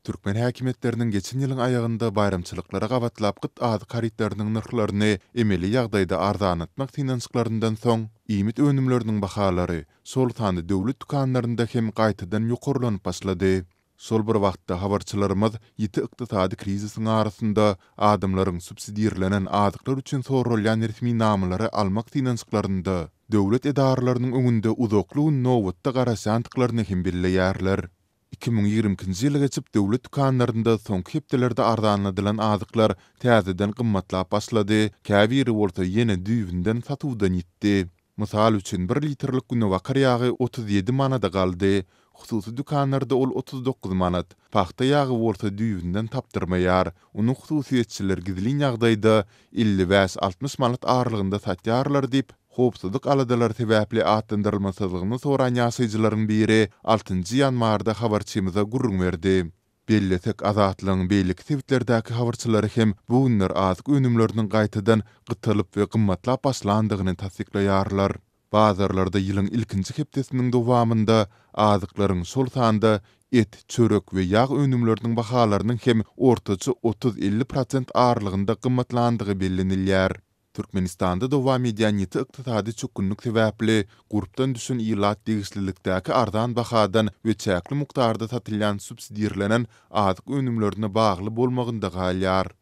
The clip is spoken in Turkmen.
Türkmen häkimetleriniň geçen ýylyň aýagynda bayramçylyklara gabatlap gyt ady karitlarynyň nyrklaryny emeli ýagdaýda arzanatmak tynançyklaryndan soň iýmit önümleriniň bahalary sol sany döwlet dukanlarynda hem gaýtadan ýokurlanyp başlady. Sol bir wagtda habarçylarymyz ýiti ykdysady krizisiň arasynda adamlaryň subsidiýerlenen azyklar üçin sorulýan resmi namlary almak tynançyklarynda döwlet edaralarynyň öňünde uzakly nowatda garaşantyklaryny hem belleýärler. 2020-nji ýyla geçip döwlet dukanlarynda soňky hepdelerde arzanladylan azyklar täzeden gymmatlap başlady. Käbiri bolsa ýene düýbinden satywdan ýitdi. Mysal üçin 1 litrlik güne wakar ýagy 37 manada galdy. Hususy dukanlarda ol 39 manat. Paxta ýagy bolsa düýbinden tapdyrmaýar. Onu hususiýetçiler gizlin ýagdaýda 55-60 manat aralygynda satýarlar diýip hopsuzlyk aladalar sebäpli atlandyrylmasyzlygyny soran ýaşaýjylaryň biri 6-njy ýanwarda habarçymyza gurrun berdi. Belletek azatlygyň beýlik sewitlerdäki habarçylary hem bu günler azyk önümleriniň gaýtadan gytylyp we gymmatlap başlandygyny tasdiklaýarlar. Bazarlarda ýylyň ilkinji hepdesiniň dowamında azyklaryň sol sanda et, çörek we ýag önümleriniň bahalarynyň hem ortaça 30-50% aralygynda gymmatlandygy bellenilýär. Türkmenistanda dowam edýän ýiti ykdysady çökünlük sebäpli grupdan düşen ýylat degislilikdäki arzan bahadan we çäkli mukdarda satylýan subsidiýerlenen azyk önümlerine bagly bolmagynda galýar.